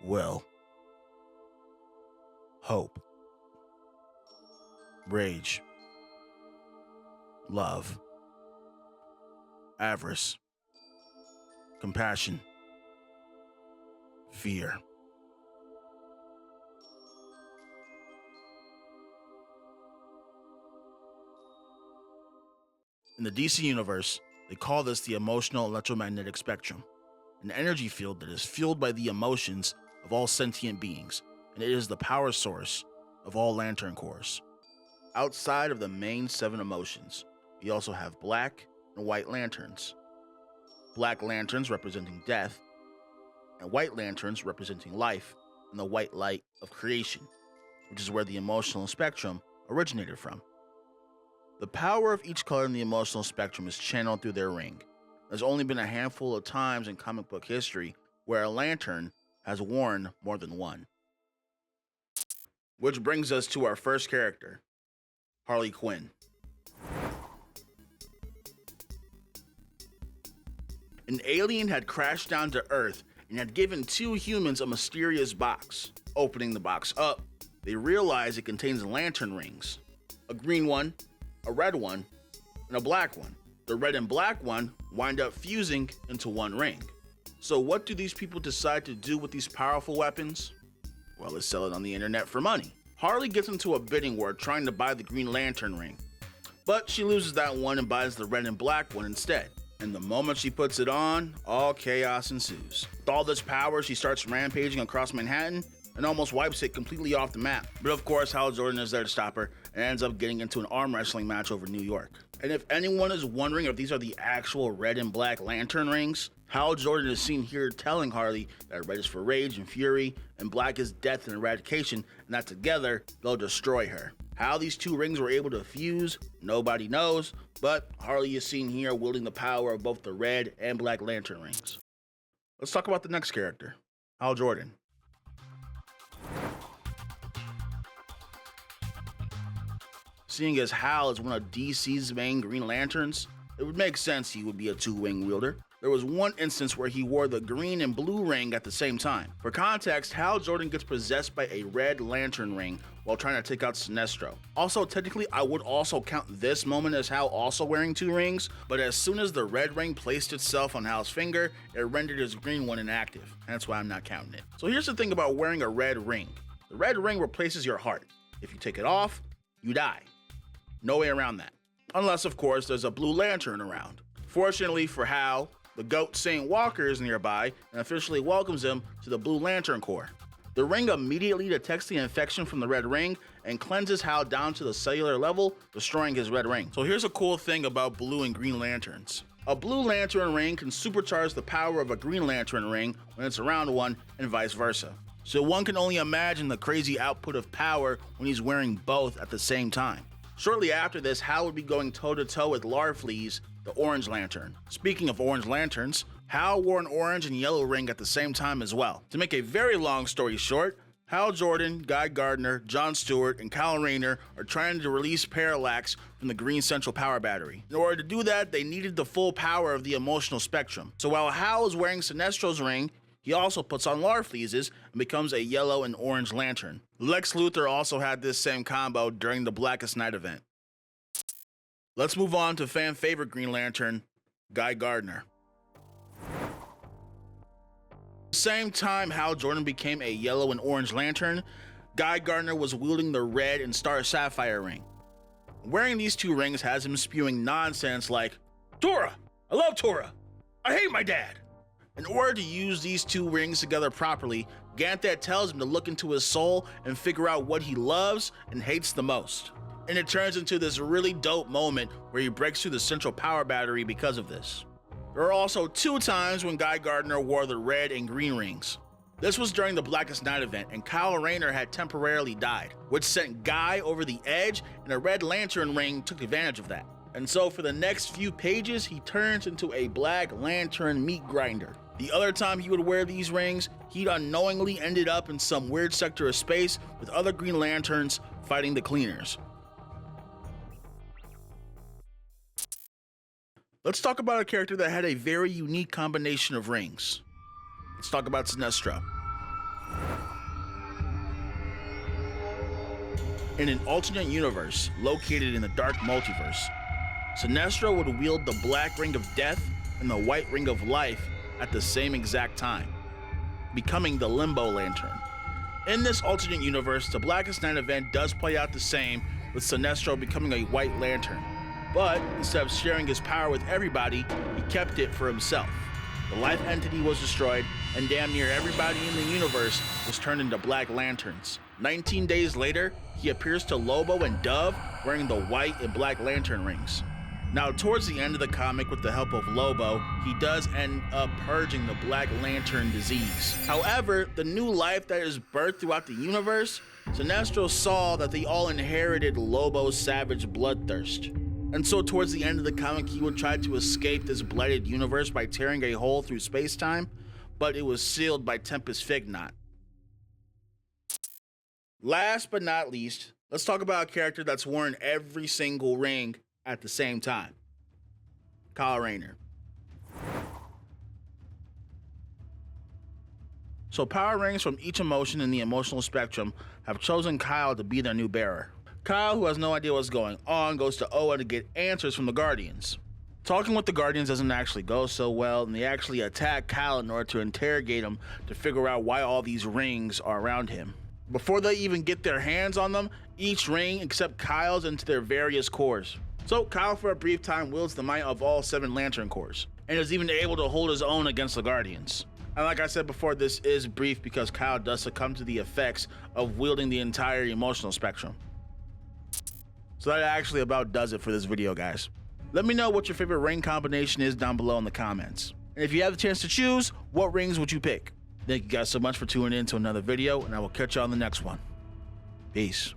Will, hope, rage, love, avarice, compassion, fear. In the DC universe, they call this the emotional electromagnetic spectrum, an energy field that is fueled by the emotions of all sentient beings, and it is the power source of all lantern cores. Outside of the main 7 emotions, we also have black and white lanterns. Black lanterns representing death, and white lanterns representing life and the white light of creation, which is where the emotional spectrum originated from. The power of each color in the emotional spectrum is channeled through their ring. There's only been a handful of times in comic book history where a lantern has worn more than one. Which brings us to our first character, Harley Quinn. An alien had crashed down to Earth and had given 2 humans a mysterious box. Opening the box up, they realize it contains lantern rings. A green one, a red one, and a black one. The red and black one wind up fusing into one ring. So what do these people decide to do with these powerful weapons? Well, they sell it on the internet for money. Harley gets into a bidding war trying to buy the Green Lantern ring, but she loses that one and buys the red and black one instead. And the moment she puts it on, all chaos ensues. With all this power, she starts rampaging across Manhattan and almost wipes it completely off the map. But of course, Hal Jordan is there to stop her and ends up getting into an arm wrestling match over New York. And if anyone is wondering if these are the actual red and black lantern rings, Hal Jordan is seen here telling Harley that red is for rage and fury, and black is death and eradication, and that together, they'll destroy her. How these 2 rings were able to fuse, nobody knows, but Harley is seen here wielding the power of both the red and black lantern rings. Let's talk about the next character, Hal Jordan. Seeing as Hal is one of DC's main Green Lanterns, it would make sense he would be a 2-wing wielder. There was one instance where he wore the green and blue ring at the same time. For context, Hal Jordan gets possessed by a red lantern ring while trying to take out Sinestro. Also, technically, I would also count this moment as Hal also wearing 2 rings, but as soon as the red ring placed itself on Hal's finger, it rendered his green one inactive. That's why I'm not counting it. So here's the thing about wearing a red ring. The red ring replaces your heart. If you take it off, you die. No way around that. Unless, of course, there's a blue lantern around. Fortunately for Hal, the GOAT Saint Walker is nearby and officially welcomes him to the Blue Lantern Corps. The ring immediately detects the infection from the red ring and cleanses Hal down to the cellular level, destroying his red ring. So here's a cool thing about blue and green lanterns. A blue lantern ring can supercharge the power of a green lantern ring when it's around one, and vice versa. So one can only imagine the crazy output of power when he's wearing both at the same time. Shortly after this, Hal would be going toe-to-toe with Larfleeze, the Orange Lantern. Speaking of Orange Lanterns, Hal wore an orange and yellow ring at the same time as well. To make a very long story short, Hal Jordan, Guy Gardner, John Stewart, and Kyle Rayner are trying to release Parallax from the Green Central Power Battery. In order to do that, they needed the full power of the emotional spectrum. So while Hal is wearing Sinestro's ring, he also puts on Larfleeze's and becomes a yellow and orange lantern. Lex Luthor also had this same combo during the Blackest Night event. Let's move on to fan favorite Green Lantern, Guy Gardner. At the same time Hal Jordan became a yellow and orange lantern, Guy Gardner was wielding the red and Star Sapphire ring. Wearing these 2 rings has him spewing nonsense like, "Tora! I love Tora! I hate my dad!" In order to use these 2 rings together properly, Ganthet tells him to look into his soul and figure out what he loves and hates the most. And it turns into this really dope moment where he breaks through the Central Power Battery because of this. There are also 2 times when Guy Gardner wore the red and green rings. This was during the Blackest Night event, and Kyle Rayner had temporarily died, which sent Guy over the edge, and a red lantern ring took advantage of that. And so for the next few pages, he turns into a Black Lantern meat grinder. The other time he would wear these rings, he'd unknowingly ended up in some weird sector of space with other Green Lanterns fighting the Cleaners. Let's talk about a character that had a very unique combination of rings. Let's talk about Sinestro. In an alternate universe located in the dark multiverse, Sinestro would wield the black ring of death and the white ring of life at the same exact time, becoming the Limbo lantern. In this alternate universe, the Blackest Night event does play out the same, with Sinestro becoming a white lantern. But instead of sharing his power with everybody, he kept it for himself. The life entity was destroyed, and damn near everybody in the universe was turned into Black Lanterns. 19 days later, he appears to Lobo and Dove wearing the white and black lantern rings. Now, towards the end of the comic, with the help of Lobo, he does end up purging the Black Lantern disease. However, the new life that is birthed throughout the universe, Sinestro saw that they all inherited Lobo's savage bloodthirst. And so towards the end of the comic, he would try to escape this blighted universe by tearing a hole through space-time, but it was sealed by Tempest Figknot. Last but not least, let's talk about a character that's worn every single ring at the same time. Rayner. So power rings from each emotion in the emotional spectrum have chosen Kyle to be their new bearer. Kyle, who has no idea what's going on, goes to Oa to get answers from the Guardians. Talking with the Guardians doesn't actually go so well, and they actually attack Kyle in order to interrogate him to figure out why all these rings are around him. Before they even get their hands on them, each ring except Kyle's into their various cores. So Kyle for a brief time wields the might of all 7 lantern cores, and is even able to hold his own against the Guardians. And like I said before, this is brief because Kyle does succumb to the effects of wielding the entire emotional spectrum. So that actually about does it for this video, guys. Let me know what your favorite ring combination is down below in the comments. And if you have the chance to choose, what rings would you pick? Thank you guys so much for tuning in to another video, and I will catch you on the next one. Peace.